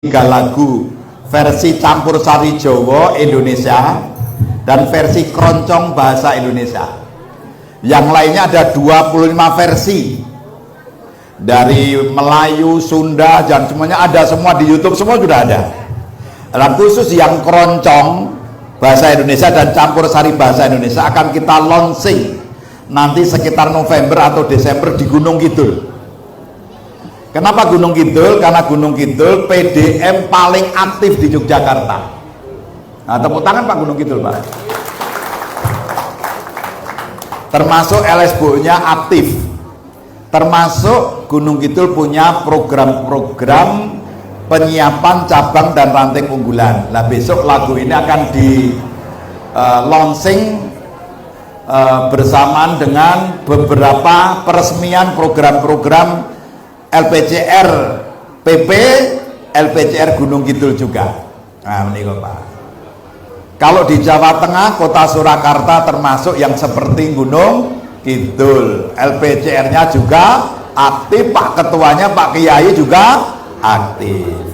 3 lagu versi campur sari Jawa Indonesia dan versi keroncong bahasa Indonesia. Yang lainnya ada 25 versi dari Melayu, Sunda, dan semuanya ada semua di YouTube, semua sudah ada. Dan khusus yang keroncong bahasa Indonesia dan campur sari bahasa Indonesia akan kita launching nanti sekitar November atau Desember di Gunung Kidul. Kenapa Gunung Kidul? Karena Gunung Kidul PDM paling aktif di Yogyakarta. Nah, tepuk tangan Pak Gunung Kidul, Pak. Termasuk LSBO-nya aktif. Termasuk Gunung Kidul punya program-program penyiapan cabang dan ranting unggulan. Nah, besok lagu ini akan di launching bersamaan dengan beberapa peresmian program-program LPCR PP, LPCR Gunung Kidul juga. Nah, ini kok Pak. Kalau di Jawa Tengah, kota Surakarta termasuk yang seperti Gunung Kidul. LPCR-nya juga aktif, Pak Ketuanya, Pak Kiai juga aktif.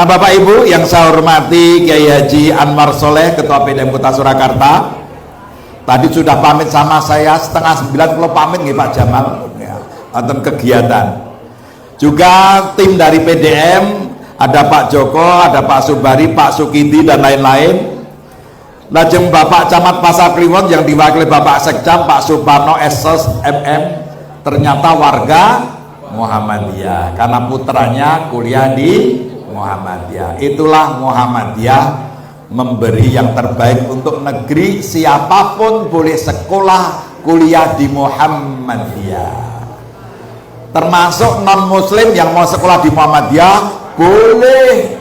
Nah, Bapak Ibu yang saya hormati, Kiai Haji Anwar Soleh, Ketua PDM Kota Surakarta, tadi sudah pamit sama saya, setengah 9 kalau pamit nih Pak Jamal, ya, nonton kegiatan. Juga tim dari PDM, ada Pak Joko, ada Pak Subari, Pak Sukidi, dan lain-lain. Lajeng Bapak Camat Pasar Kliwon yang diwakili Bapak Sekcam, Pak Suparno SS MM, ternyata warga Muhammadiyah karena putranya kuliah di Muhammadiyah. Itulah Muhammadiyah memberi yang terbaik untuk negeri, siapapun boleh sekolah kuliah di Muhammadiyah. Termasuk non muslim yang mau sekolah di Muhammadiyah boleh.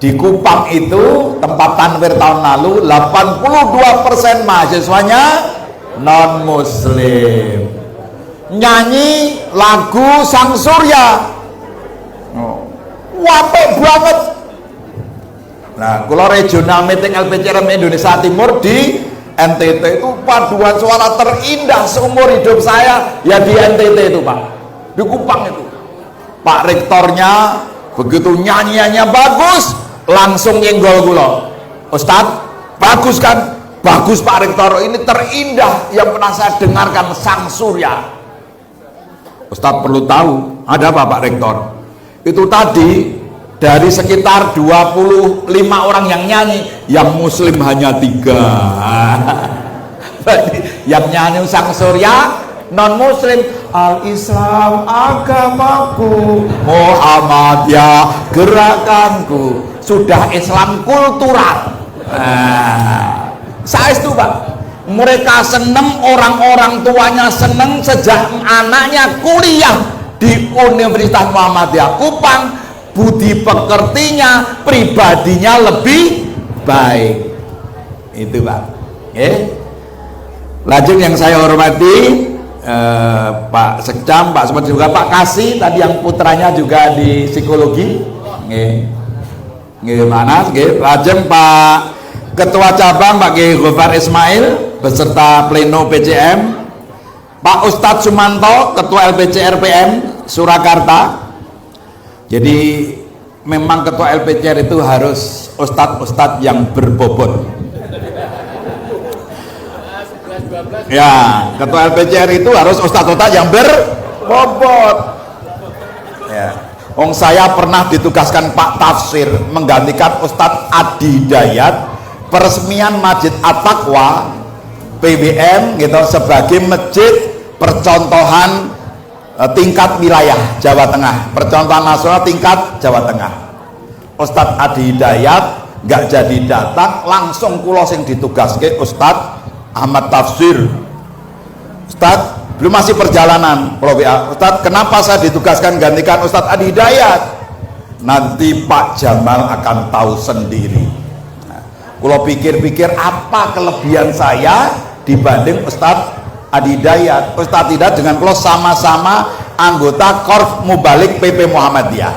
Di Kupang itu tempat tanwir tahun lalu 82% mahasiswanya non muslim, nyanyi lagu Sang Surya. Wapik banget. Nah, kalau regional meeting LPCRM Indonesia Timur di NTT itu paduan suara terindah seumur hidup saya ya di NTT itu Pak, di Kupang itu. Pak rektornya begitu nyanyiannya bagus langsung nyenggol kula, Ustadz bagus kan? Bagus Pak Rektor, ini terindah yang pernah saya dengarkan Sang Surya. Ustadz perlu tahu ada apa Pak Rektor? Itu tadi dari sekitar 25 orang yang nyanyi, yang muslim hanya 3. Yang nyanyi Sang Surya non muslim, al-Islam agamaku, Muhammadiyah gerakanku, sudah Islam kultural. Saya itu Pak, mereka seneng, orang-orang tuanya seneng sejak anaknya kuliah di Universitas Muhammadiyah Kupang. Budi pekertinya, pribadinya lebih baik. Itu Pak. Lanjut yang saya hormati, Pak Sekcam, Pak Sempat, juga Pak Kasih tadi yang putranya juga di psikologi. Mana? Lajeng Pak Ketua Cabang Pak Kiai Gofar Ismail beserta pleno PCM, Pak Ustadz Sumanto Ketua LPCR PM Surakarta. Jadi memang ketua LPCR itu harus ustadz-ustadz yang berbobot. Ya, ketua LPCR itu harus ustadz-ustadz yang berbobot. Ya. Saya pernah ditugaskan Pak Tafsir menggantikan Ustadz Adi Dayat peresmian Masjid At-Taqwa PBM gitu sebagai masjid percontohan tingkat wilayah Jawa Tengah, percontohan nasional tingkat Jawa Tengah. Ustadz Adi Hidayat nggak jadi datang, langsung kula sing ditugaske Ustadz Ahmad Tafsir. Ustadz belum masih perjalanan, Ustadz kenapa saya ditugaskan gantikan Ustadz Adi Hidayat? Nanti Pak Jamal akan tahu sendiri. Kula pikir-pikir apa kelebihan saya dibanding Ustadz Adi Hidayat. Ustadz Hidayat dengan kula sama-sama anggota Korps Mubalik PP Muhammadiyah.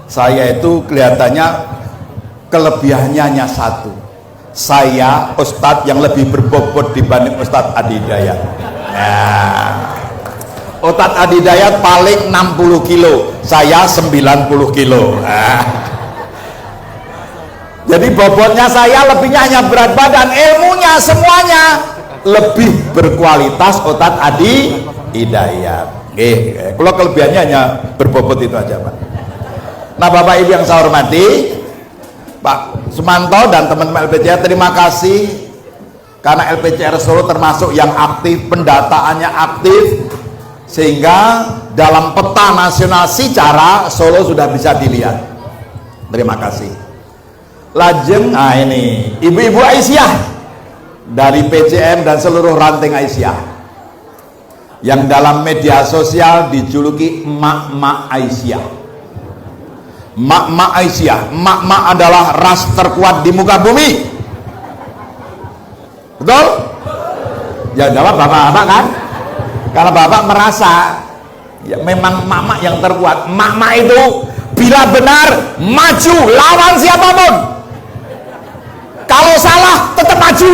Saya itu kelihatannya kelebihannya hanya satu, saya Ustadz yang lebih berbobot dibanding Ustadz Adi Hidayat. Nah, Ustadz Adi Dayat paling 60 kilo, saya 90 kilo. Jadi bobotnya saya, lebihnya hanya berat badan, ilmunya semuanya lebih berkualitas Ustadz Adi Hidayat. Kalau kelebihannya hanya berbobot itu aja, Pak. Nah, Bapak Ibu yang saya hormati, Pak Sumanto dan teman-teman LPCR, terima kasih karena LPCR Solo termasuk yang aktif, pendataannya aktif, sehingga dalam peta nasional Sicara Solo sudah bisa dilihat. Terima kasih. Lajeng, nah ini Ibu-ibu Aisyah dari PCM dan seluruh ranting Aisyah yang dalam media sosial dijuluki emak-emak Aisyah. Emak-emak Aisyah, emak-emak adalah ras terkuat di muka bumi. Betul? Ya jawab bapak-bapak kan? Karena bapak merasa ya memang emak-emak yang terkuat. Emak-emak itu bila benar maju lawan siapapun, kalau salah tetap maju.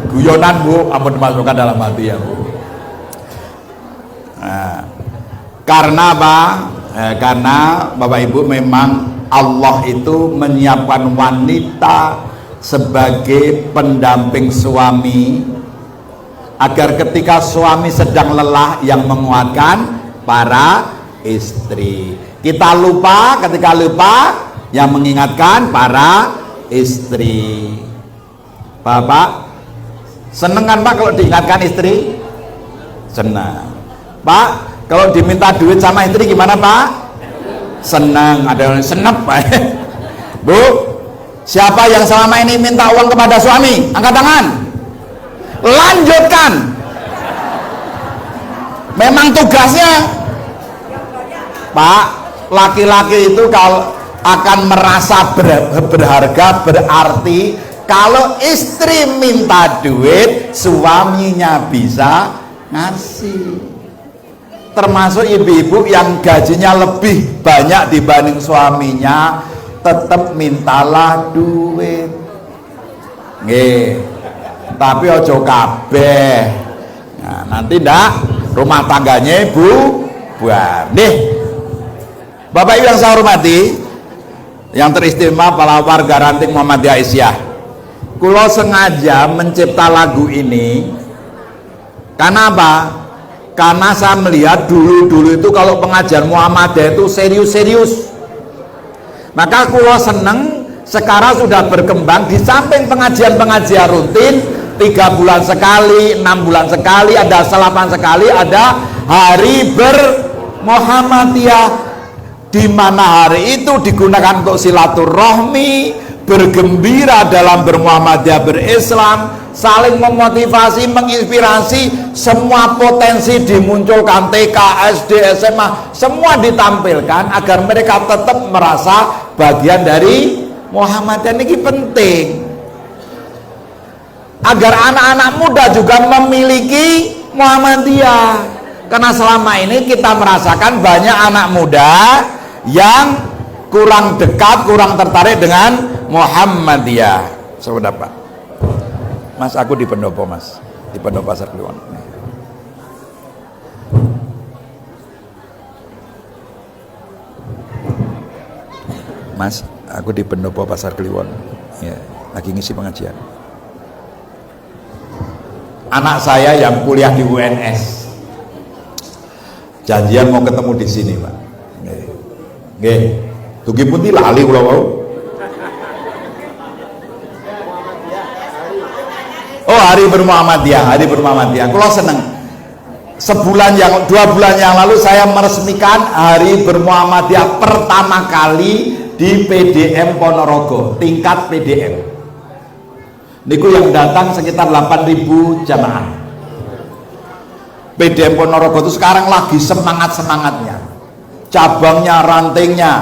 Guyonan Bu, ampun dimasukkan dalam hati ya Bu. Karena apa? Karena Bapak Ibu memang Allah itu menyiapkan wanita sebagai pendamping suami, agar ketika suami sedang lelah yang menguatkan para istri. Kita lupa, ketika lupa yang mengingatkan para istri. Bapak seneng kan Pak kalau diingatkan istri? Senang. Pak kalau diminta duit sama istri gimana Pak? Senang. Ada yang senep Pak. Bu, siapa yang selama ini minta uang kepada suami? Angkat tangan. Lanjutkan. Memang tugasnya Pak, laki-laki itu kalau akan merasa berharga, berarti kalau istri minta duit, suaminya bisa ngasih. Termasuk ibu-ibu yang gajinya lebih banyak dibanding suaminya, tetap mintalah duit. Nggih. Tapi ojo kabeh. Nah, nanti ndak rumah tangganya buar. Nih. Bapak Ibu yang saya hormati, yang teristimewa para warga ranting Muhammadiyah Aisyah. Kulo sengaja mencipta lagu ini karena apa? Karena saya melihat dulu itu kalau pengajian Muhammadiyah itu serius-serius. Maka kulo seneng sekarang sudah berkembang, di samping pengajian-pengajian rutin 3 bulan sekali, 6 bulan sekali, ada 8 sekali, ada hari berMuhammadiyah, di mana hari itu digunakan untuk silaturahmi, bergembira dalam berMuhammadiyah, berislam, saling memotivasi, menginspirasi, semua potensi dimunculkan, TK, SD, SMA, semua ditampilkan agar mereka tetap merasa bagian dari Muhammadiyah. Ini penting agar anak-anak muda juga memiliki Muhammadiyah, karena selama ini kita merasakan banyak anak muda yang kurang dekat, kurang tertarik dengan Muhammadiyah. Saudara Pak Mas, aku di pendopo Mas, di pendopo Pasar Kliwon. Mas, aku di pendopo Pasar Kliwon ya, lagi ngisi pengajian. Anak saya yang kuliah di UNS janjian mau ketemu di sini Pak. Nggih. Tugi pundi lali kula wau. Oh, hari berMuhammadiyah, hari berMuhammadiyah. Kula seneng. 2 bulan yang lalu saya meresmikan hari berMuhammadiyah pertama kali di PDM Ponorogo, tingkat PDM. Niku yang datang sekitar 8.000 jamaah. PDM Ponorogo itu sekarang lagi semangat-semangatnya. Cabangnya, rantingnya.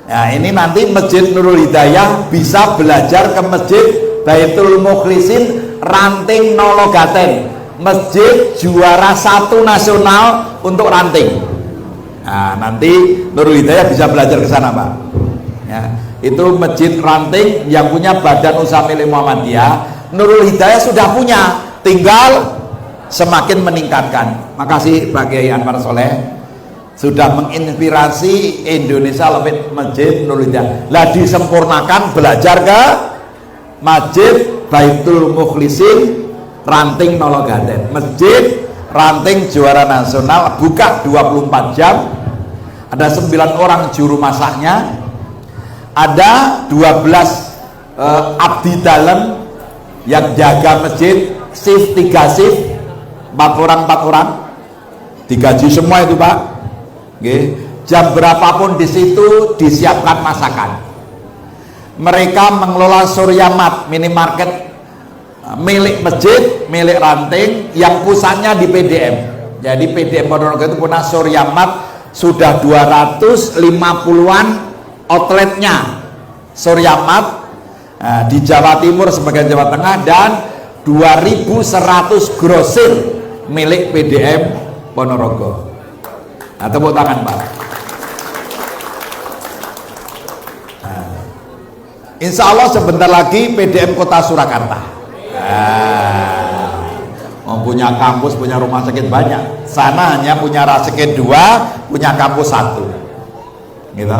Nah, ini nanti Masjid Nurul Hidayah bisa belajar ke Masjid Baitul Mukhlisin Ranting Nologaten, masjid juara 1 nasional untuk ranting. Nah, nanti Nurul Hidayah bisa belajar ke sana Pak ya, itu masjid ranting yang punya badan usaha milik Muhammadiyah. Nurul Hidayah sudah punya, tinggal semakin meningkatkan. Makasih Pak Kiai Anwar Soleh sudah menginspirasi Indonesia lebih masjid Nurul Hidayah. Lah disempurnakan belajar ke Masjid Baitul Mukhlisin Ranting Nologaden, Masjid Ranting juara nasional, buka 24 jam, ada 9 orang juru masaknya, ada 12 abdi dalam yang jaga masjid, shift 3 shift, 4 orang digaji semua itu Pak. Oke. Jam berapapun di situ disiapkan masakan. Mereka mengelola Suryamat minimarket milik masjid, milik Ranting, yang pusatnya di PDM. Jadi PDM Ponorogo itu punya Suryamat, sudah 250-an outletnya Suryamat di Jawa Timur sebagian Jawa Tengah, dan 2.100 grosir milik PDM Ponorogo. Nah, tepuk tangan Pak. Insya Allah sebentar lagi PDM Kota Surakarta punya kampus, punya rumah sakit banyak. Sana hanya punya rumah sakit 2, punya kampus 1 gitu.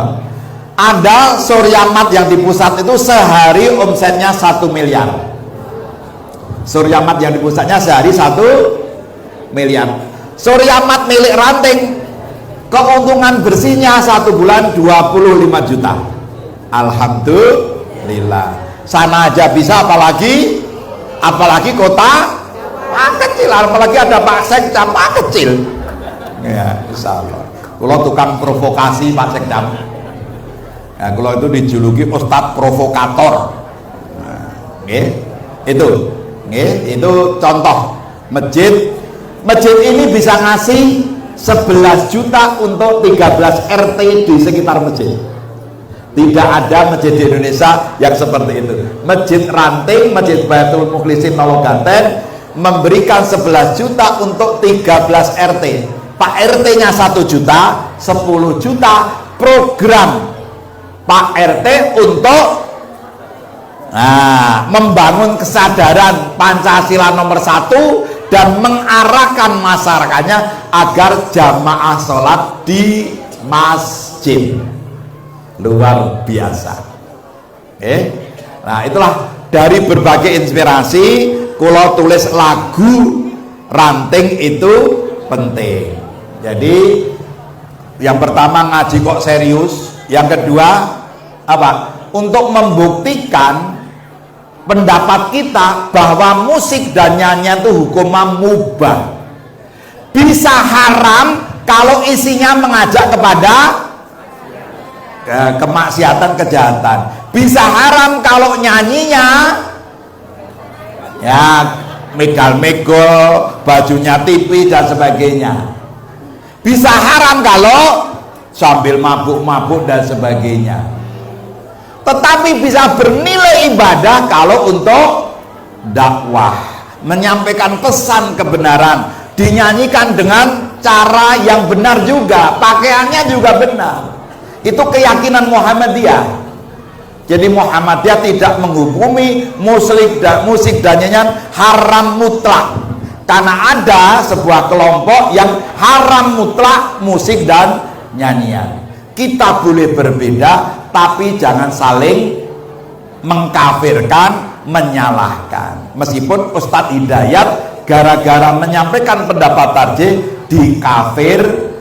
Ada Suryamat yang di pusat itu sehari omsetnya 1 miliar. Suryamat yang di pusatnya sehari 1 miliar. Suryamat milik Ranting, keuntungan bersihnya 1 bulan 25 juta. Alhamdulillah. Sana aja bisa, apalagi kota kecil, apalagi ada Pak Sekdam kecil. Ya, insya Allah. Kalau tukang provokasi Pak Sekdam. Ya, kalau itu dijuluki Ustadz provokator. Nah, itu contoh masjid. Masjid ini bisa ngasih 11 juta untuk 13 RT di sekitar masjid. Tidak ada masjid di Indonesia yang seperti itu. Masjid Ranting, Masjid Baitul Mukhlisin Nologaden memberikan 11 juta untuk 13 RT. Pak RT-nya 1 juta, 10 juta program Pak RT untuk membangun kesadaran Pancasila nomor 1 dan mengarahkan masyarakatnya agar jamaah sholat di masjid. Luar biasa. Nah, itulah dari berbagai inspirasi kalau tulis lagu Ranting itu penting. Jadi yang pertama ngaji kok serius, yang kedua apa? Untuk membuktikan pendapat kita bahwa musik dan nyanyian itu hukumnya mubah. Bisa haram kalau isinya mengajak kepada kemaksiatan, kejahatan. Bisa haram kalau nyanyinya ya megal-megol, bajunya tipis dan sebagainya. Bisa haram kalau sambil mabuk-mabuk dan sebagainya. Tetapi bisa bernilai ibadah kalau untuk dakwah, menyampaikan pesan kebenaran, dinyanyikan dengan cara yang benar juga, pakaiannya juga benar. Itu keyakinan Muhammadiyah. Jadi Muhammadiyah tidak menghukumi musik dan nyanyian haram mutlak, karena ada sebuah kelompok yang haram mutlak musik dan nyanyian. Kita boleh berbeda, tapi jangan saling mengkafirkan, menyalahkan. Meskipun Ustadz Hidayat gara-gara menyampaikan pendapat tarjih dikafirkan.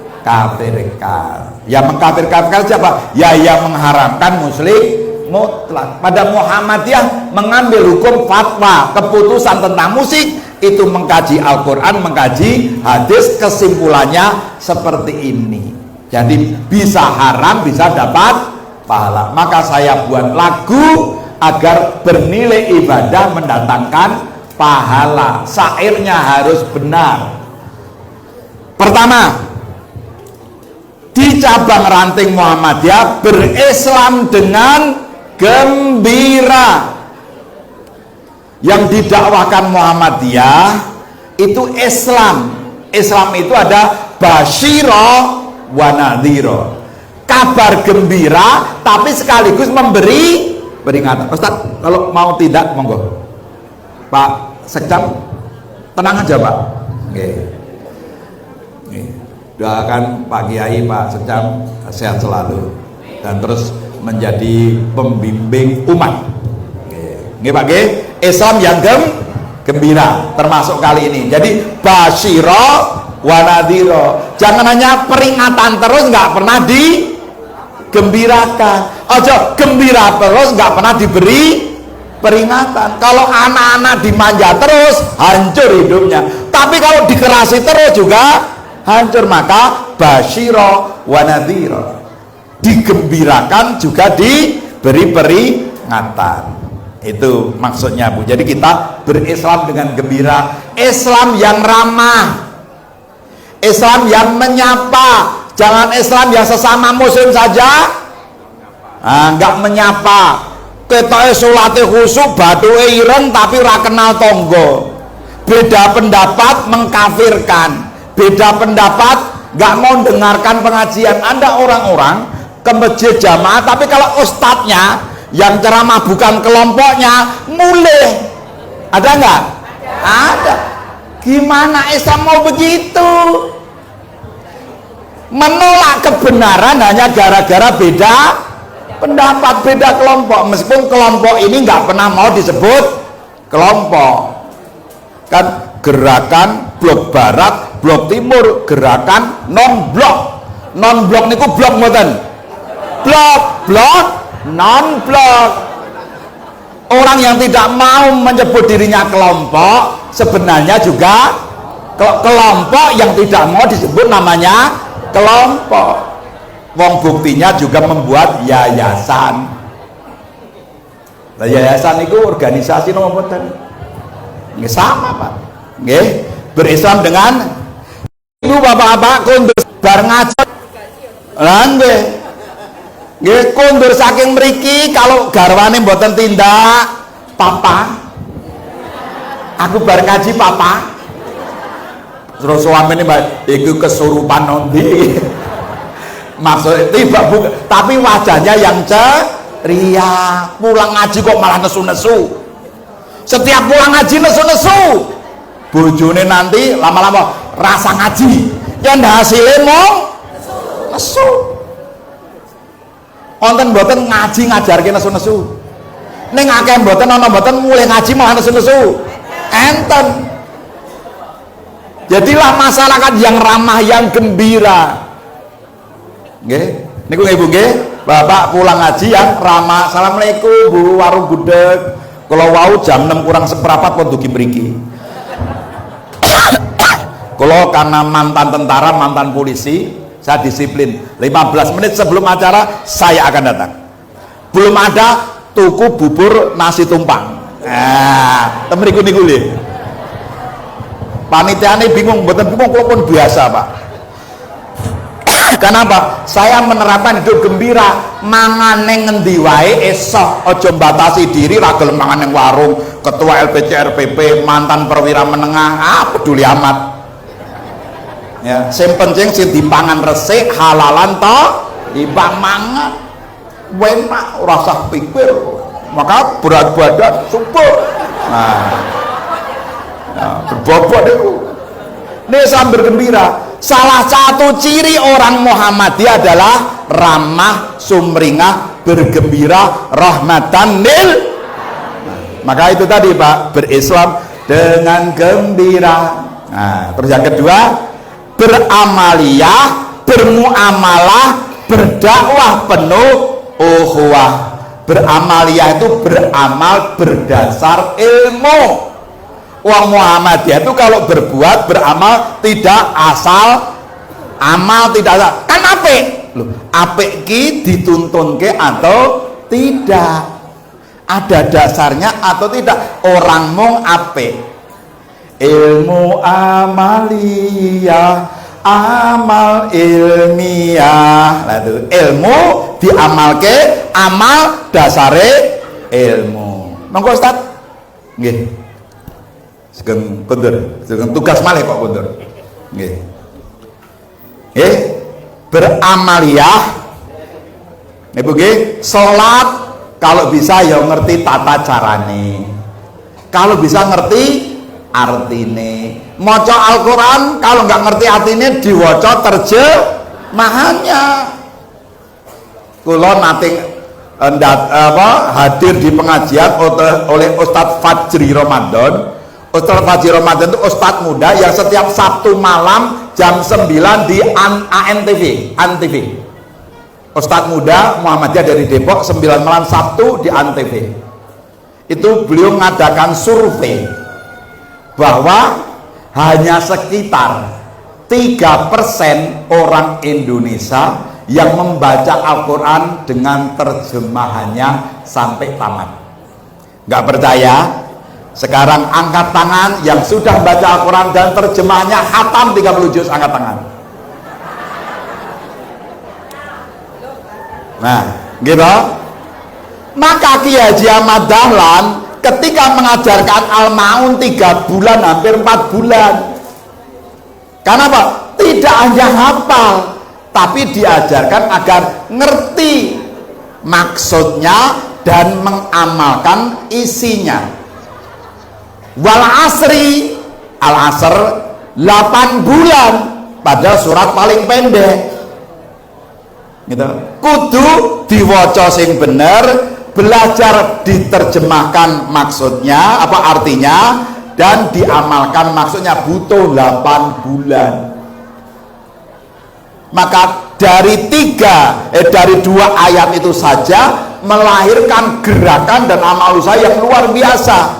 Yang mengkafirkan siapa? Ya yang mengharamkan musik mutlak. Pada Muhammadiyah mengambil hukum fatwa, keputusan tentang musik itu mengkaji Al-Quran, mengkaji hadis, kesimpulannya seperti ini. Jadi bisa haram, bisa dapat pahala. Maka saya buat lagu agar bernilai ibadah, mendatangkan pahala. Syairnya harus benar. Pertama, di cabang Ranting Muhammadiyah berislam dengan gembira. Yang didakwahkan Muhammadiyah itu Islam. Islam itu ada basyira wa nadhira, kabar gembira tapi sekaligus memberi peringatan. Ustaz, kalau mau tidak monggo. Pak Sekdam tenang aja Pak, Nggih. Nggih. Doakan Pak Kiai, Pak Secam sehat selalu dan terus menjadi pembimbing umat. Nggih Pak nggih. Islam yang gembira termasuk kali ini. Jadi basyira wa nadhira. Jangan hanya peringatan terus nggak pernah digembirakan. Ojo gembira terus nggak pernah diberi peringatan. Kalau anak-anak dimanja terus hancur hidupnya. Tapi kalau dikerasi terus juga hancur. Maka basyira wa nadhira. Digembirakan juga diberi peringatan. Itu maksudnya Bu. Jadi kita berislam dengan gembira, Islam yang ramah, Islam yang menyapa. Jangan Islam yang sesama muslim saja nggak menyapa. Ketoke salate khusyuk bathuke ireng tapi ora kenal tangga. Beda pendapat mengkafirkan, beda pendapat nggak mau dengarkan pengajian. Ada orang-orang ke masjid jamaah tapi kalau ustadznya yang ceramah bukan kelompoknya mulai. Ada nggak? Ada. Gimana Islam mau begitu? Menolak kebenaran hanya gara-gara beda pendapat, beda kelompok. Meskipun kelompok ini nggak pernah mau disebut kelompok. Kan gerakan blok barat, blok timur, gerakan non blok. Non blok niku blok mboten. Blok non-blok. Orang yang tidak mau menyebut dirinya kelompok sebenarnya juga kelompok yang tidak mau disebut namanya kelompok. Wong buktinya juga membuat yayasan. Nah, yayasan itu organisasi nomor mboten. Nggih sama Pak. Nggih, berislam dengan ibu bapak-bapak kundur bar ngaji. Lah nggih. Nggih kundur saking mriki kalau garwane mboten tindak papa. Aku bar ngaji papa. Terus suamine Mbak iku kesurupan nondi. Maksudnya tiba buka, tapi wajahnya yang ceria. Pulang ngaji kok malah nesu-nesu. Setiap pulang ngaji nesu-nesu. Bojone nanti lama-lama rasa ngaji. Yang hasilnya mau nesu. Wonten mboten ngaji ngajarke nesu-nesu. Ning akeh mboten ana mboten mulai ngaji malah nesu-nesu. Enten. Jadilah masyarakat yang ramah, yang gembira. Nggih, niku Ibu nggih, Bapak pulang ngaji yang ramah. Assalamualaikum Bu, warung gudeg. Kalau wau jam 6 kurang seperempat pun dugi mriki. Kalau karena mantan tentara, mantan polisi, saya disiplin 15 menit sebelum acara saya akan datang. Belum ada tuku bubur nasi tumpang. Temriku niku nggih. Panitiane bingung, mboten bingung kula pun biasa, Pak. Kenapa? Saya menerapkan hidup gembira, mangane ngendi wae esok, aja mbatasi diri ra gelem mangan ning warung, ketua LPCRPP, mantan perwira menengah, peduli amat. Ya, sing penting sing dipangan resik, halalan to, timbang mangan. Enak ora usah pikir. Maka berat badan subur. Nah, berbobot itu. Ini sambil gembira. Salah satu ciri orang Muhammadiyah adalah ramah, sumringah, bergembira, rahmatan lil. Maka itu tadi Pak, berislam dengan gembira. Nah, terus yang kedua, beramaliyah, bermuamalah, berdakwah penuh ukhuwah. Beramaliyah itu beramal berdasar ilmu. Wong Muhammadiyah itu kalau berbuat beramal tidak asal amal, tidak asal. Kan apik lho, apik ki dituntunke atau tidak, ada dasarnya atau tidak. Orang mung apik ilmu amaliyah, amal ilmiah. Lah itu ilmu diamalke, amal dasare ilmu. Monggo Ustaz. Nggih. Sugeng kondur, sugeng tugas malih kok kondur. Nggih. Beramaliyah. Niku nggih, salat kalau bisa ya ngerti tata carane. Kalau bisa ngerti artine. Maca Al-Quran kalau nggak ngerti artine diwaca terjemahannya. Kula nate hadir di pengajian oleh Ustadz Fajri Ramadan. Ustadz Fajri Ramadan itu ustadz muda yang setiap Sabtu malam jam 9 di ANTV. Ustadz muda Muhammadiyah dari Depok 9 malam Sabtu di ANTV. Itu beliau mengadakan survei bahwa hanya sekitar 3% orang Indonesia yang membaca Al-Quran dengan terjemahannya sampai tamat. Nggak percaya? Sekarang angkat tangan yang sudah baca Al-Quran dan terjemahannya khatam 30 juz, angkat tangan. Nah, gitu. Maka Kiai Haji Ahmad Dahlan ketika mengajarkan Al-Maun 3 bulan, hampir 4 bulan. Karena apa? Tidak hanya hafal, tapi diajarkan agar ngerti maksudnya dan mengamalkan isinya. Wal asri, al-asr 8 bulan pada surat paling pendek gitu. Kudu diwaca sing bener, belajar diterjemahkan maksudnya apa artinya, dan diamalkan maksudnya butuh 8 bulan. Maka dari 2 ayat itu saja melahirkan gerakan dan amal usaha yang luar biasa.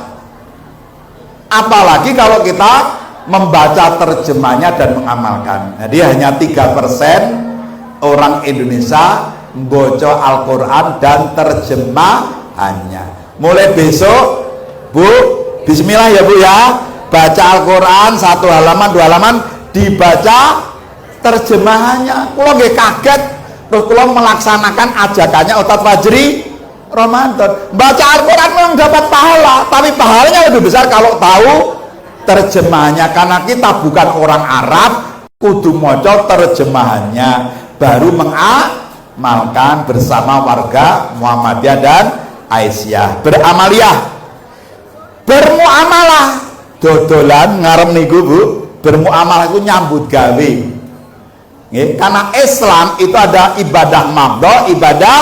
Apalagi kalau kita membaca terjemahnya dan mengamalkan. Jadi hanya 3% orang Indonesia membaca Al-Quran dan terjemahannya. Mulai besok, Bu, bismillah ya Bu ya, baca Al-Quran 1 halaman 2 halaman dibaca terjemahannya. Kulo nggih kaget, terus kulo melaksanakan ajakannya Ustadz Fajri Ramadan. Baca Al-Quran memang dapat pahala, tapi pahalanya lebih besar kalau tahu terjemahannya. Karena kita bukan orang Arab, kudu maca terjemahannya, baru mengamalkan bersama warga Muhammadiyah dan Aisyah. Beramaliyah, bermuamalah, dodolan ngarep niku Bu. Bermuamalah itu nyambut gawe. Karena Islam itu ada ibadah maghdha, ibadah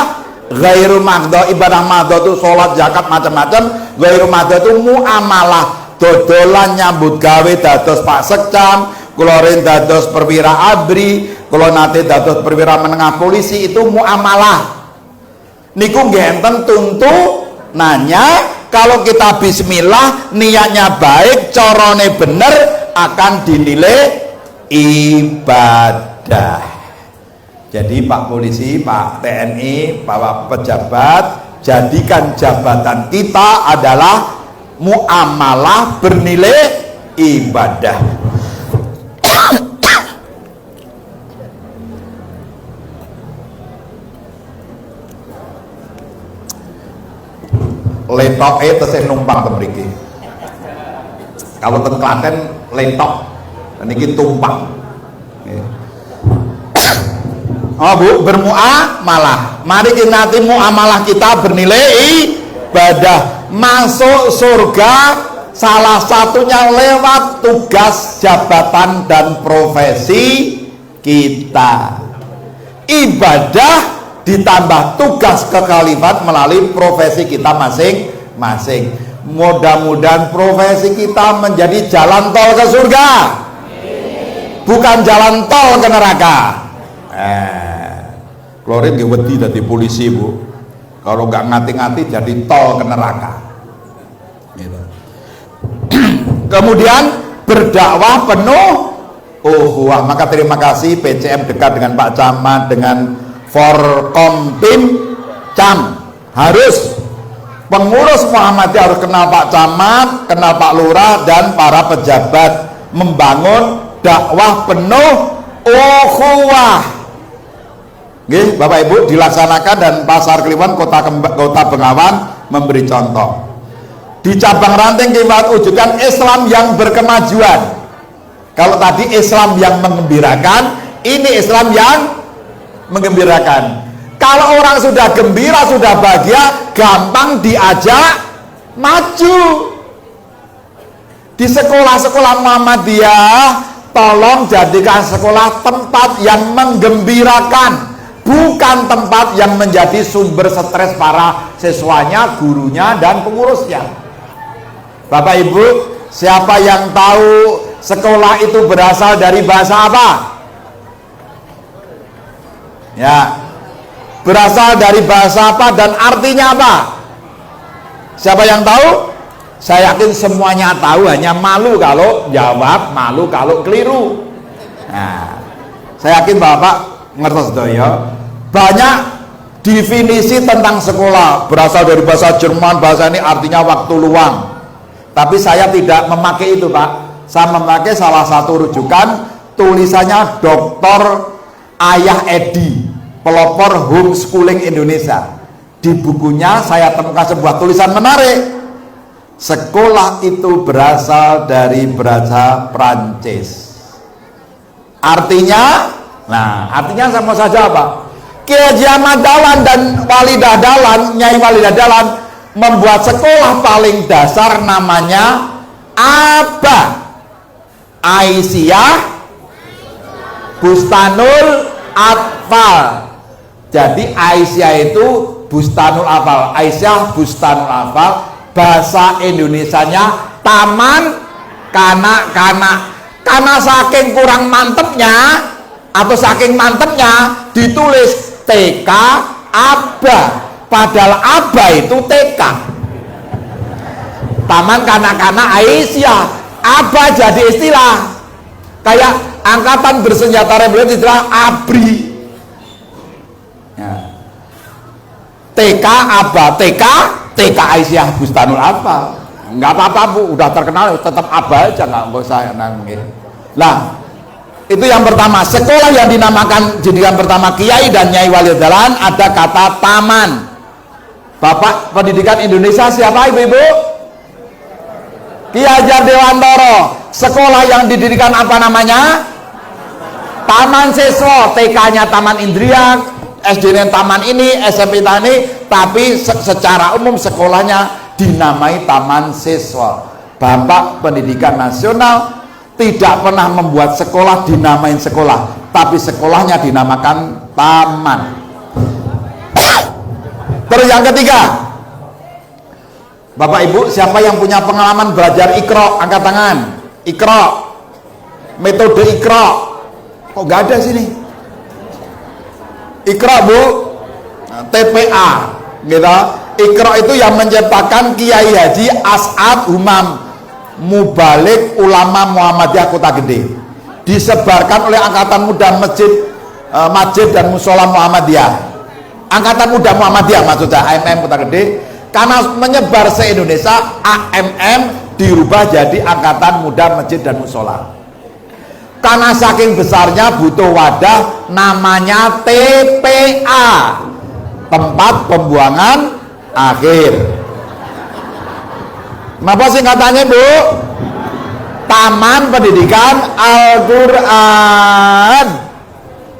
ghairu maghdha. Ibadah maghdha itu sholat, zakat, macam-macam. Ghairu maghdha itu muamalah, dodolan nyambut gawe dados Pak Sekcam, kula rin dados perwira ABRI, kula nate dados perwira menengah polisi. Itu muamalah niku nggih enten tuntu nanya. Kalau kita bismillah niatnya baik, carane bener, akan dinilai ibadah. Jadi Pak Polisi, Pak TNI, Pak pejabat, jadikan jabatan kita adalah muamalah bernilai ibadah. Letok tesih numpang ke mriki. Kalau teng Klaten letok, niki tumpang. Oh Bu, bermuamalah. Mari kita nanti muamalah kita bernilai ibadah. Masuk surga salah satunya lewat tugas, jabatan, dan profesi kita. Ibadah ditambah tugas kekhalifat melalui profesi kita masing-masing. Mudah-mudahan profesi kita menjadi jalan tol ke surga, bukan jalan tol ke neraka. Klorin wedi dadi polisi Bu, kalau nggak ngati-ngati jadi tol ke neraka gitu. Kemudian berdakwah penuh ukhuwah. Maka terima kasih PCM dekat dengan Pak Camat, dengan Forkompim Cam. Harus pengurus Muhammadiyah harus kenal Pak Camat, kenal Pak Lurah, dan para pejabat, membangun dakwah penuh ukhuwah. Nggih, Bapak Ibu, dilaksanakan, dan Pasar Kliwon Kota Bengawan memberi contoh. Di cabang ranting kita wujudkan Islam yang berkemajuan. Kalau tadi Islam yang menggembirakan, ini Islam yang menggembirakan. Kalau orang sudah gembira, sudah bahagia, gampang diajak maju. Di sekolah-sekolah Muhammadiyah, tolong jadikan sekolah tempat yang menggembirakan, bukan tempat yang menjadi sumber stres para siswanya, gurunya, dan pengurusnya. Bapak Ibu, siapa yang tahu sekolah itu berasal dari bahasa apa? Ya, berasal dari bahasa apa dan artinya apa? Siapa yang tahu? Saya yakin semuanya tahu, hanya malu kalau jawab, malu kalau keliru. Nah, saya yakin Bapak ngertos doyo. Banyak definisi tentang sekolah berasal dari bahasa Jerman, bahasa ini artinya waktu luang. Tapi saya tidak memakai itu, Pak. Saya memakai salah satu rujukan tulisannya Dr. Ayah Edi, pelopor homeschooling Indonesia. Di bukunya saya temukan sebuah tulisan menarik. Sekolah itu berasal dari bahasa Prancis. Artinya, artinya sama saja apa? Kiai Haji Ahmad Dahlan dan Walidah Dahlan, Nyai Walidah Dahlan membuat sekolah paling dasar namanya apa? Aisyah Bustanul Atfal. Jadi Aisyah itu Bustanul Atfal. Aisyah Bustanul Atfal, bahasa Indonesianya taman kanak-kanak. Karena saking kurang mantepnya atau saking mantepnya ditulis TK Aba, padahal Aba itu TK. Taman kanak-kanak Aisyah, Aba jadi istilah. Kayak angkatan bersenjata rebel istilah ABRI. Ya. TK Aba, TK Aisyah Bustanul Atfal. Enggak apa-apa Bu, udah terkenal tetap Aba aja, nggak usah nangis. Lah, itu yang pertama. Sekolah yang dinamakan jadikan pertama Kiai dan Nyai Walidah Dahlan ada kata taman. Bapak Pendidikan Indonesia siapa Ibu-ibu? Ki Hajar Dewantoro. Sekolah yang didirikan apa namanya? Taman Siswa. TK-nya Taman Indria, SD-nya Taman ini, SMP Tani, tapi secara umum sekolahnya dinamai Taman Siswa. Bapak Pendidikan Nasional tidak pernah membuat sekolah dinamain sekolah, tapi sekolahnya dinamakan taman. Terus yang ketiga, Bapak Ibu, siapa yang punya pengalaman belajar Iqra? Angkat tangan. Iqra, metode Iqra. Kok nggak ada sini? Iqra Bu, TPA, gitu. Iqra itu yang menciptakan Kiai Haji As'ad Humam, Mubalik Ulama Muhammadiyah Kota Gede, disebarkan oleh Angkatan Muda Masjid dan Musola Muhammadiyah, Angkatan Muda Muhammadiyah maksudnya, AMM Kota Gede. Karena menyebar se-Indonesia, AMM dirubah jadi Angkatan Muda Masjid dan Musola. Karena saking besarnya butuh wadah, namanya TPA, tempat pembuangan akhir. Kenapa singkatannya Bu? Taman Pendidikan Al-Quran.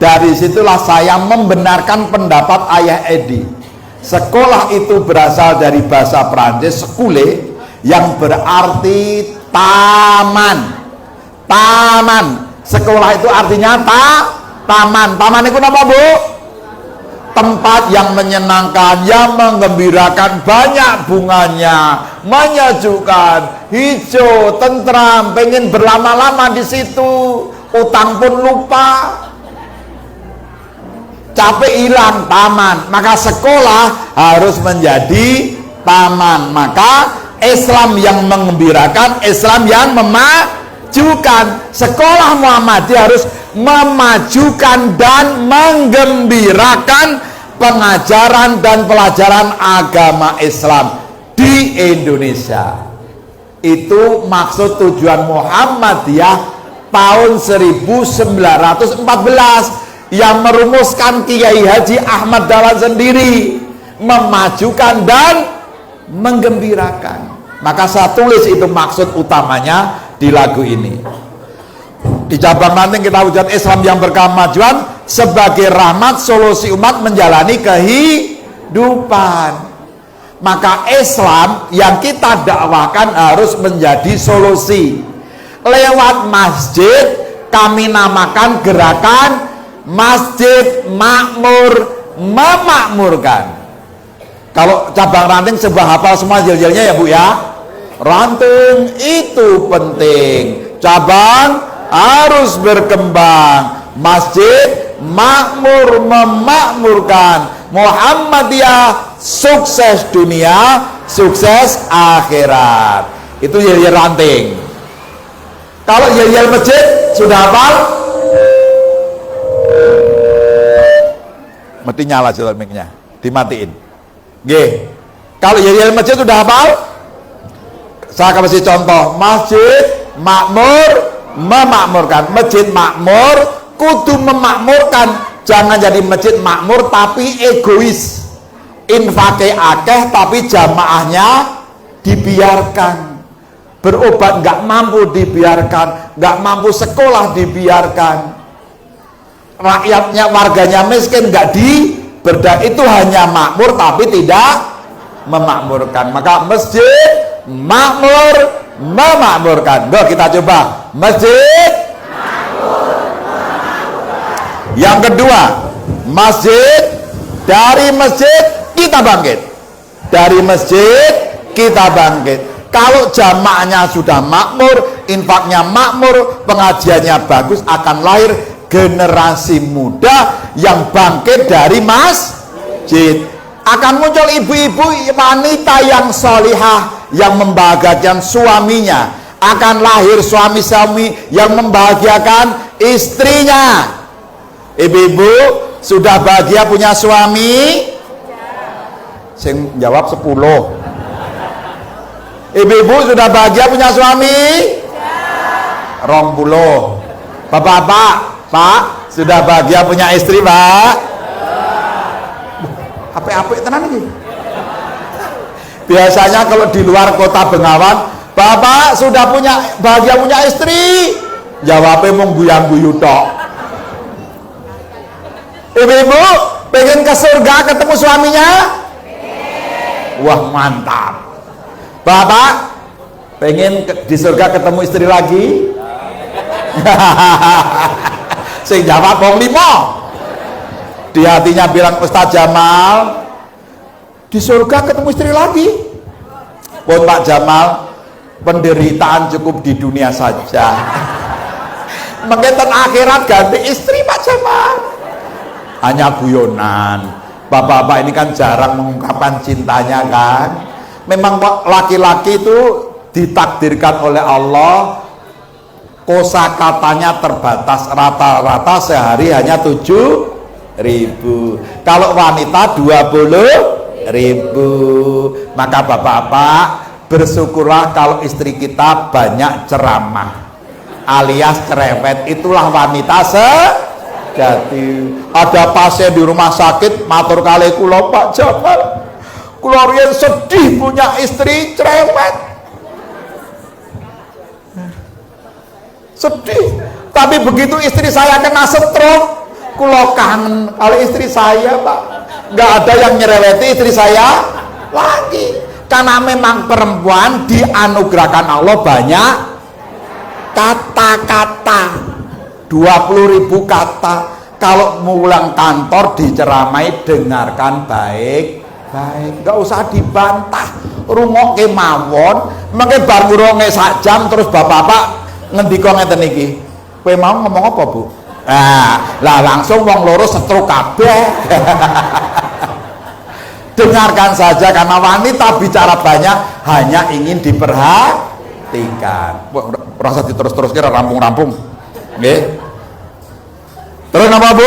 Dari situlah saya membenarkan pendapat Ayah Edi. Sekolah itu berasal dari bahasa Prancis sekule, yang berarti taman. Taman. Sekolah itu artinya taman. Taman itu apa Bu? Tempat yang menyenangkan, yang menggembirakan, banyak bunganya, menyejukkan, hijau, tentram, pengen berlama-lama di situ, utang pun lupa, capek hilang, taman. Maka sekolah harus menjadi taman. Maka Islam yang menggembirakan, Islam yang memajukan. Sekolah Muhammadiyah harus memajukan dan menggembirakan pengajaran dan pelajaran agama Islam di Indonesia. Itu maksud tujuan Muhammadiyah tahun 1914 yang merumuskan Kiai Haji Ahmad Dahlan sendiri, memajukan dan menggembirakan. Maka saya tulis itu maksud utamanya di lagu ini. Di cabang nanti kita wujud Islam yang berkemajuan sebagai rahmat solusi umat menjalani kehidupan. Maka Islam yang kita dakwahkan harus menjadi solusi. Lewat masjid kami namakan gerakan Masjid Makmur Memakmurkan. Kalau cabang ranting sebuah hafal semua jel-jelnya ya Bu ya. Ranting itu penting, cabang harus berkembang. Masjid Makmur Memakmurkan. Muhammadiyah sukses dunia, sukses akhirat. Itu yel-yel ranting. Kalau yel-yel masjid sudah hafal? Mesti nyala sudah mic-nya, dimatiin. Nggih. Kalau yel-yel masjid sudah hafal? Saya akan kasih contoh. Masjid Makmur Memakmurkan. Masjid makmur kudu memakmurkan. Jangan jadi masjid makmur tapi egois, infake akeh tapi jamaahnya dibiarkan, berobat nggak mampu dibiarkan, nggak mampu sekolah dibiarkan, rakyatnya warganya miskin nggak itu hanya makmur tapi tidak memakmurkan. Maka masjid makmur memakmurkan. Duh, kita coba masjid. Yang kedua, masjid, dari masjid kita bangkit. Dari masjid kita bangkit. Kalau jamaahnya sudah makmur, infaknya makmur, pengajiannya bagus, akan lahir generasi muda yang bangkit dari masjid. Akan muncul ibu-ibu wanita yang solihah, yang membahagiakan suaminya. Akan lahir suami-suami yang membahagiakan istrinya. Ibu-ibu sudah bahagia punya suami? Sing jawab 10. Ibu-ibu sudah bahagia punya suami? 20. Bapak-bapak, Pak, sudah bahagia punya istri, Pak? Apik-apik tenan iki. Biasanya kalau di luar kota Bengawan, Bapak sudah bahagia punya istri? Jawabnya mau guyang-guyu tok. Ibu-ibu pengen ke surga ketemu suaminya? Wah, mantap. Bapak pengen di surga ketemu istri lagi? Sing jawab wong 5. Di hatinya bilang, Ustaz Jamal, di surga ketemu istri lagi? Pun Pak Jamal, penderitaan cukup di dunia saja. Mengketan akhirat ganti istri Pak Jamal. Hanya guyonan. Bapak-bapak ini kan jarang mengungkapkan cintanya kan. Memang laki-laki itu ditakdirkan oleh Allah kosakatanya terbatas, rata-rata sehari hanya 7.000. Kalau wanita 20.000. Maka bapak-bapak bersyukurlah kalau istri kita banyak ceramah alias cerewet. Itulah wanita sejati. Ada pasien di rumah sakit matur kali kula, Pak Jamal, kula riyen sedih punya istri cerewet, sedih, tapi begitu istri saya kena stroke, kula kangen kalau istri saya, Pak. Nggak ada yang nyereweti istri saya lagi, karena memang perempuan dianugerahkan Allah banyak kata-kata, 20.000 kata. Kalau pulang kantor diceramai, dengarkan baik-baik, nggak usah dibantah, rungokke mawon. Mengke bar ngurunge sak jam terus bapak-bapak ngendika ngeten iki, kowe mau ngomong apa, Bu? Lah langsung wong loro stroke kabeh. Dengarkan saja, karena wanita bicara banyak hanya ingin diperhatikan. Rasa diterus-terus kira rampung-rampung. Nggih. Terus apa, Bu?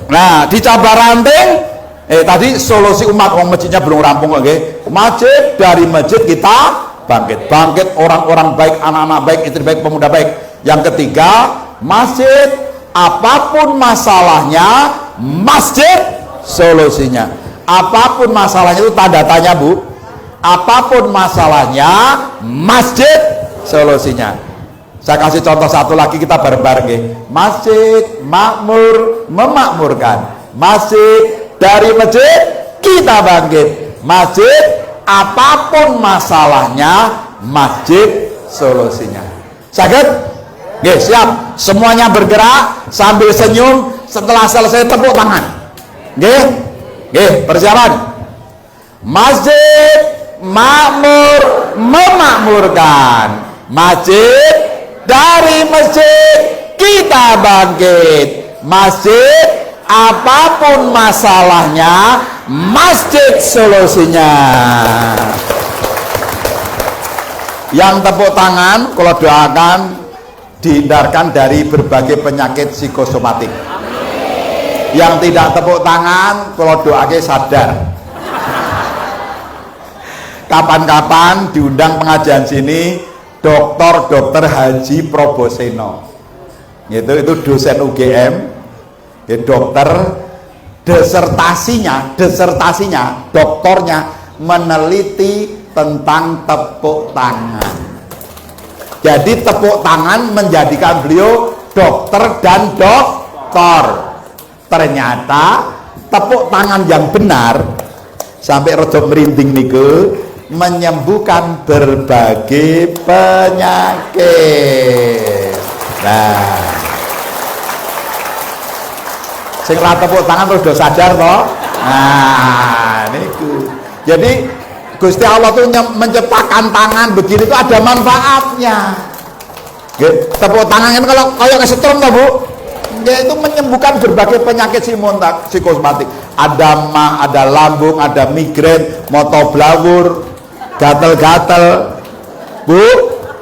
Nah, di Cabar Ranting tadi solusi umat, wong masjidnya belum rampung lagi. Masjid, dari masjid kita bangkit orang-orang baik, anak-anak baik, istri baik, pemuda baik. Yang ketiga, masjid, apapun masalahnya, masjid solusinya. Apapun masalahnya itu tanda tanya, Bu. Apapun masalahnya, masjid solusinya. Saya kasih contoh satu lagi, kita bareng-bareng. Masjid makmur memakmurkan. Masjid, dari masjid kita bangkit. Masjid apapun masalahnya, masjid solusinya. Sakit? Oke, siap. Semuanya bergerak sambil senyum. Setelah selesai tepuk tangan. Oke? Oke, persiapan. Masjid makmur memakmurkan. Masjid, dari masjid kita bangkit. Masjid, apapun masalahnya, masjid solusinya. Yang tepuk tangan, kalau doakan dihindarkan dari berbagai penyakit psikosomatik. Yang tidak tepuk tangan, kalau doanya sadar. Kapan-kapan diundang pengajian sini Dr. Haji Proboseno. Itu dosen UGM, ya, dokter, desertasinya, doktornya meneliti tentang tepuk tangan. Jadi tepuk tangan menjadikan beliau dokter dan doktor. Ternyata tepuk tangan yang benar sampai rodo merinding niku menyembuhkan berbagai penyakit. Nah, sing ra tepuk tangan terus do sadar toh. Nah, niku. Jadi Gusti Allah tuh menciptakan tangan begini tuh ada manfaatnya. Tepuk tangan kan kalau kayak kesetrum toh Bu, dia itu menyembuhkan berbagai penyakit psikosomatik. Ada mah, ada lambung, ada migrain, motoblawur, gatel-gatel. Bu,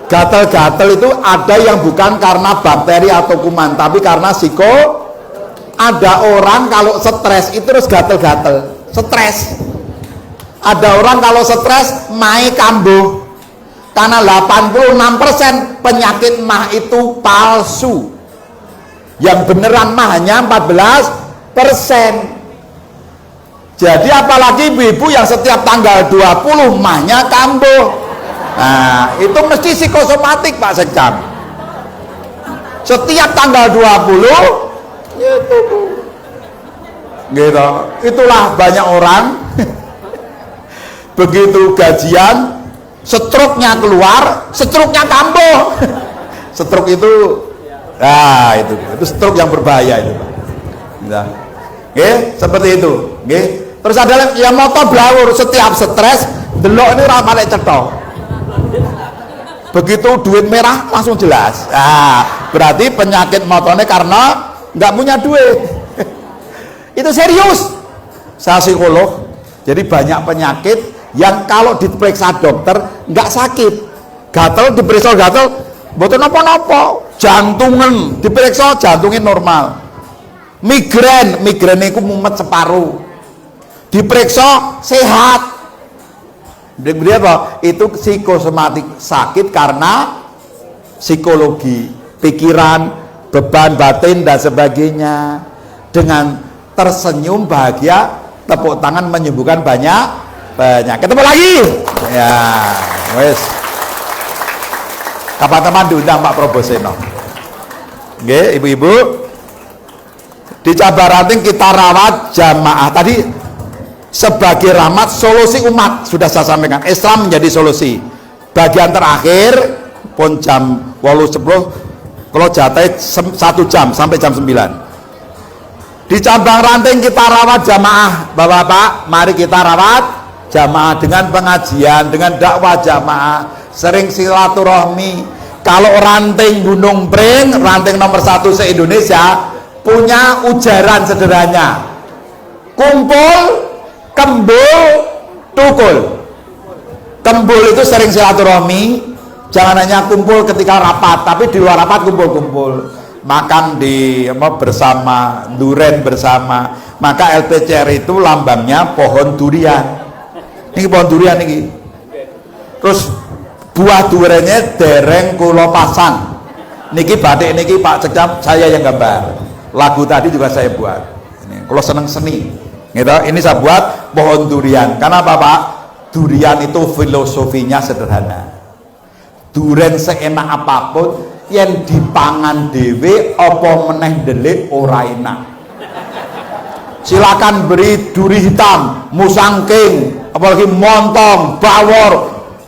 gatel-gatel itu ada yang bukan karena bakteri atau kuman, tapi karena ada orang kalau stres itu terus gatel-gatel, stres. Ada orang kalau stres mai kambuh. Karena 86% penyakit mah itu palsu. Yang beneran mah hanya 14%. Jadi apalagi ibu-ibu yang setiap tanggal 20 mahnya kambuh. Nah, itu mesti psikosomatik Pak Sekjam. Setiap tanggal 20 itu Bu. Gitu. Itulah banyak orang begitu gajian stroke-nya keluar, stroke-nya kambuh. Stroke itu itu stroke yang berbahaya itu. Nah, seperti itu. Terus ada yang motor blawur, setiap stres delok ini rapale cetok. Begitu duit merah langsung jelas. Berarti penyakit motornya karena nggak punya duit. Itu serius. Saya psikolog. Jadi banyak penyakit yang kalau diperiksa dokter nggak sakit. Gatel diperiksa gatel, mboten napa-napa. Jantungan diperiksa jantungnya normal. Migrain itu mumet separuh. Diperiksa sehat. Dia apa? Itu psikosomatik, sakit karena psikologi, pikiran, beban batin dan sebagainya. Dengan tersenyum bahagia, tepuk tangan menyembuhkan banyak penyakit. Ketemu lagi. Ya, wes. Kapan-kapan diundang Pak Proboseno. Oke, ibu-ibu. Di Cabaranting kita rawat jamaah. Tadi sebagai rahmat solusi umat sudah saya sampaikan. Islam menjadi solusi. Bagian terakhir pun jam 8.10 kalau jatah 1 jam sampai jam 9. Di Cabang Ranting kita rawat jamaah. Bapak-bapak, mari kita rawat jamaah dengan pengajian, dengan dakwah jamaah, sering silaturahmi. Kalau Ranting Gunung Pring, ranting nomor 1 se-Indonesia, punya ujaran sederhana. Kumpul, kembul, tukul. Kembul itu sering silaturahmi, jangan hanya kumpul ketika rapat, tapi di luar rapat kumpul-kumpul. Makan di bersama, duren bersama. Maka LPCR itu lambangnya pohon durian. Ini pohon durian ini. Terus buah duriannya dereng kulo pasang. Niki batik niki Pak Sekjam saya yang gambar. Lagu tadi juga saya buat. Ini kalau seneng seni. Gitu. Ini saya buat pohon durian. Karena apa Pak? Durian itu filosofinya sederhana. Durian seenak apapun yang dipangan dewe apa meneh delik ora enak. Silakan beri duri hitam, musangking, apalagi montong, bawor,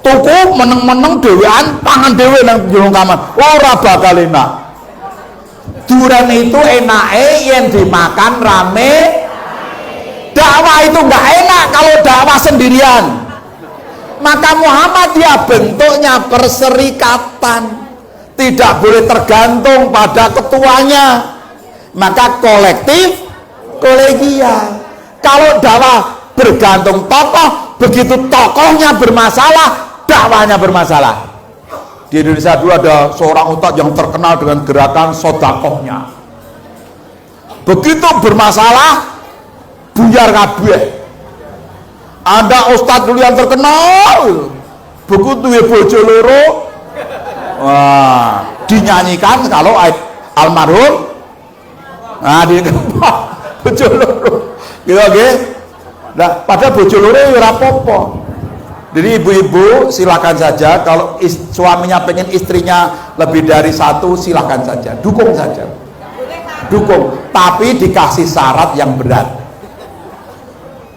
tuku meneng-meneng dhewean, pangan dhewe nang jero kamar, ora bakal enak. Durian itu enake yang dimakan rame. Dakwah itu nggak enak kalau dakwah sendirian. Maka Muhammadiyah bentuknya perserikatan, tidak boleh tergantung pada ketuanya, maka kolektif kolegial. Kalau dakwah bergantung tokoh, begitu tokohnya bermasalah, dakwahnya bermasalah. Di Indonesia dulu ada seorang ustadz yang terkenal dengan gerakan sodakohnya. Begitu bermasalah, buyar kabeh. Ada ustadz dulu yang terkenal, begitu ya bojo loro, wah, dinyanyikan kalau almarhum, nah di bojo loro, gitu oke. Nah, padahal bojo loro ya ora apa-apa. Jadi ibu-ibu silakan saja, kalau suaminya pengen istrinya lebih dari satu, silakan saja, dukung saja, dukung, tapi dikasih syarat yang berat.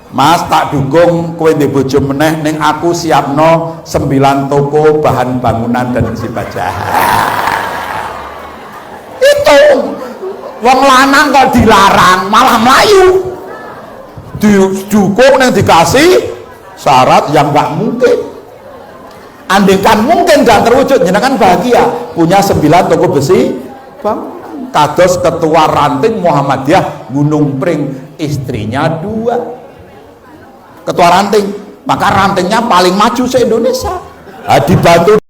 Mas tak dukung kowe ndek bojo meneh ning aku siapno 9 toko bahan bangunan dan besi baja. Itu wong lanang kok dilarang malah melayu. Didukung yang dikasih syarat yang nggak mungkin. Andaikan mungkin dan terwujud, jenengan bahagia punya 9 toko besi bangunan. Kados ketua ranting Muhammadiyah Gunung Pring, istrinya 2. Ketua ranting, maka rantingnya paling maju se-Indonesia. Dibantu